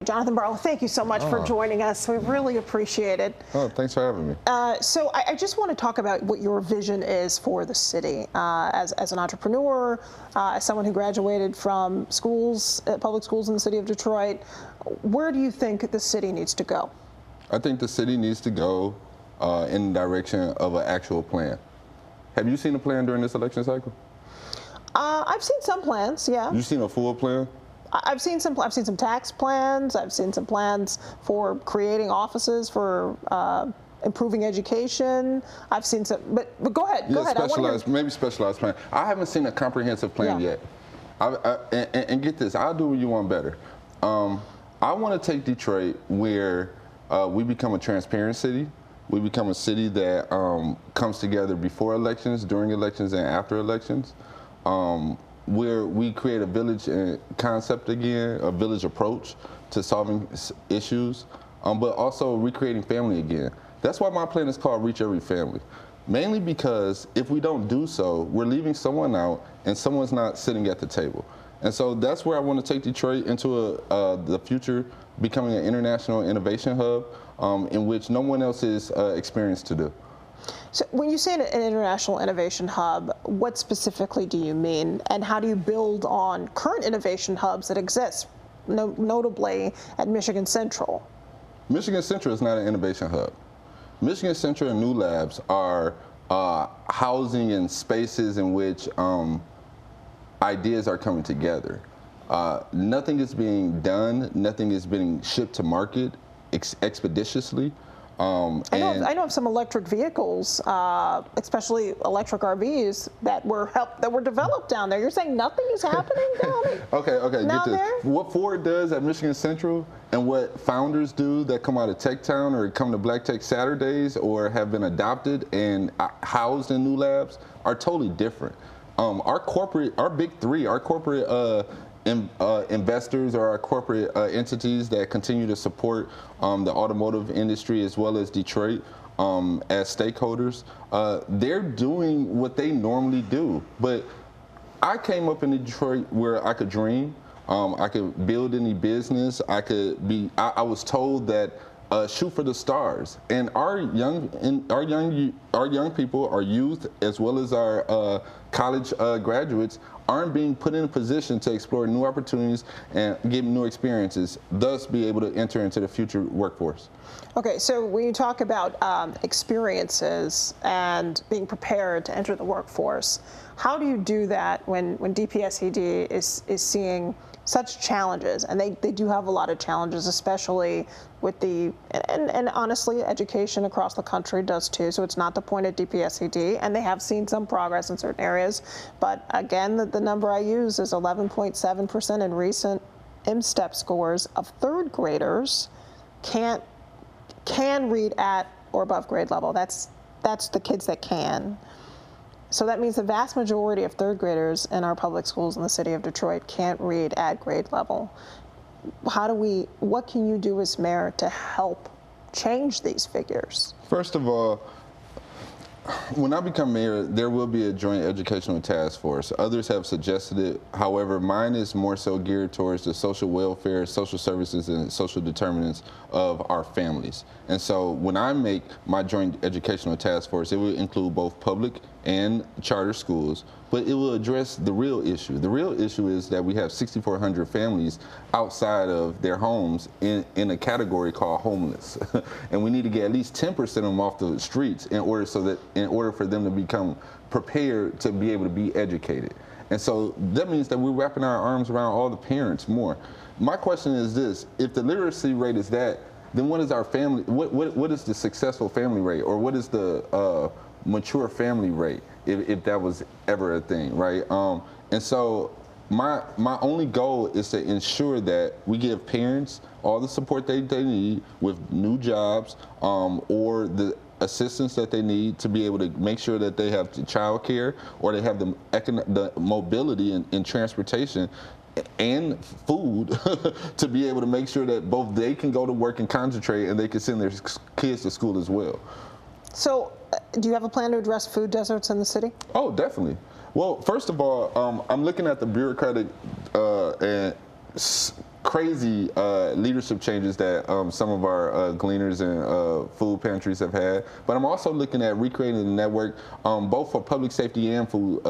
Jonathan Barlow, thank you so much for joining us. We really appreciate it. Oh, thanks for having me. So I just want to talk about what your vision is for the city. As an entrepreneur, as someone who graduated from schools, public schools in the city of Detroit, where do you think the city needs to go? I think the city needs to go in the direction of an actual plan. Have you seen a plan during this election cycle? I've seen some plans, yeah. You've seen a full plan? I've seen some tax plans. I've seen some plans for creating offices for improving education. I've seen some, but go ahead. Yeah, go ahead. Maybe specialized plan. I haven't seen a comprehensive plan yet. And get this, I'll do what you want better. I want to take Detroit where we become a transparent city. We become a city that comes together before elections, during elections, and after elections. Where we create a village concept again, a village approach to solving issues, but also recreating family again. That's why my plan is called Reach Every Family. Mainly because if we don't do so, we're leaving someone out and someone's not sitting at the table. And so that's where I want to take Detroit into the future, becoming an international innovation hub in which no one else is experienced to do. So when you say an international innovation hub, what specifically do you mean? And how do you build on current innovation hubs that exist, notably at Michigan Central? Michigan Central is not an innovation hub. Michigan Central and New Labs are housing and spaces in which ideas are coming together. Nothing is being done, nothing is being shipped to market expeditiously. I know of some electric vehicles, especially electric RVs, that were developed down there. You're saying nothing is happening down there? Okay, get this. There? What Ford does at Michigan Central and what founders do that come out of Tech Town or come to Black Tech Saturdays or have been adopted and housed in New Labs are totally different. Our big three, our corporate investors or our corporate entities that continue to support the automotive industry as well as Detroit as stakeholders, they're doing what they normally do. But I came up in Detroit where I could dream, I could build any business, I was told that shoot for the stars. And our young people, our youth, as well as our college graduates, aren't being put in a position to explore new opportunities and get new experiences, thus be able to enter into the future workforce. Okay, so when you talk about experiences and being prepared to enter the workforce, how do you do that when DPSED is seeing such challenges? And they do have a lot of challenges, especially with and honestly, education across the country does too, so it's not the point at DPSED, and they have seen some progress in certain areas. But again, the number I use is 11.7% in recent MSTEP scores of third graders can read at or above grade level. That's the kids that can. So that means the vast majority of third graders in our public schools in the city of Detroit can't read at grade level. What can you do as mayor to help change these figures? First of all, when I become mayor, there will be a joint educational task force. Others have suggested it. However, mine is more so geared towards the social welfare, social services, and social determinants of our families. And so when I make my joint educational task force, it will include both public and charter schools, but it will address the real issue. The real issue is that we have 6,400 families outside of their homes in a category called homeless. And we need to get at least 10% of them off the streets in order for them to become prepared to be able to be educated. And so that means that we're wrapping our arms around all the parents more. My question is this: if the literacy rate is that, then what is our family, what is the successful family rate, or what is the mature family rate, if that was ever a thing, right? And so my only goal is to ensure that we give parents all the support they need with new jobs or the assistance that they need to be able to make sure that they have child care or they have the mobility and transportation and food to be able to make sure that both they can go to work and concentrate and they can send their kids to school as well. So do you have a plan to address food deserts in the city? Oh, definitely. Well, first of all, I'm looking at the bureaucratic and crazy leadership changes that some of our gleaners and food pantries have had. But I'm also looking at recreating the network both for public safety and food,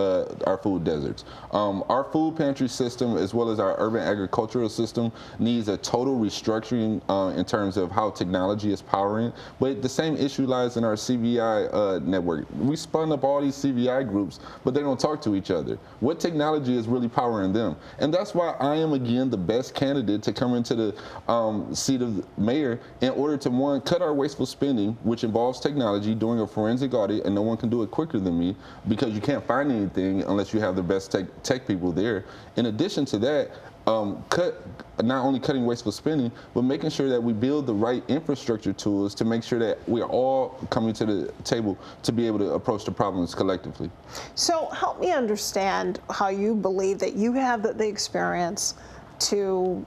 our food deserts. Our food pantry system, as well as our urban agricultural system, needs a total restructuring in terms of how technology is powering. But the same issue lies in our CVI network. We spun up all these CVI groups, but they don't talk to each other. What technology is really powering them? And that's why I am, again, the best candidate to come into the seat of mayor in order to, one, cut our wasteful spending, which involves technology, doing a forensic audit, and no one can do it quicker than me because you can't find anything unless you have the best tech people there. In addition to that, not only cutting wasteful spending, but making sure that we build the right infrastructure tools to make sure that we are all coming to the table to be able to approach the problems collectively. So help me understand how you believe that you have the experience to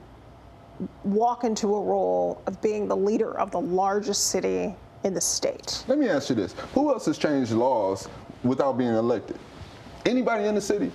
walk into a role of being the leader of the largest city in the state. Let me ask you this. Who else has changed laws without being elected? Anybody in the city?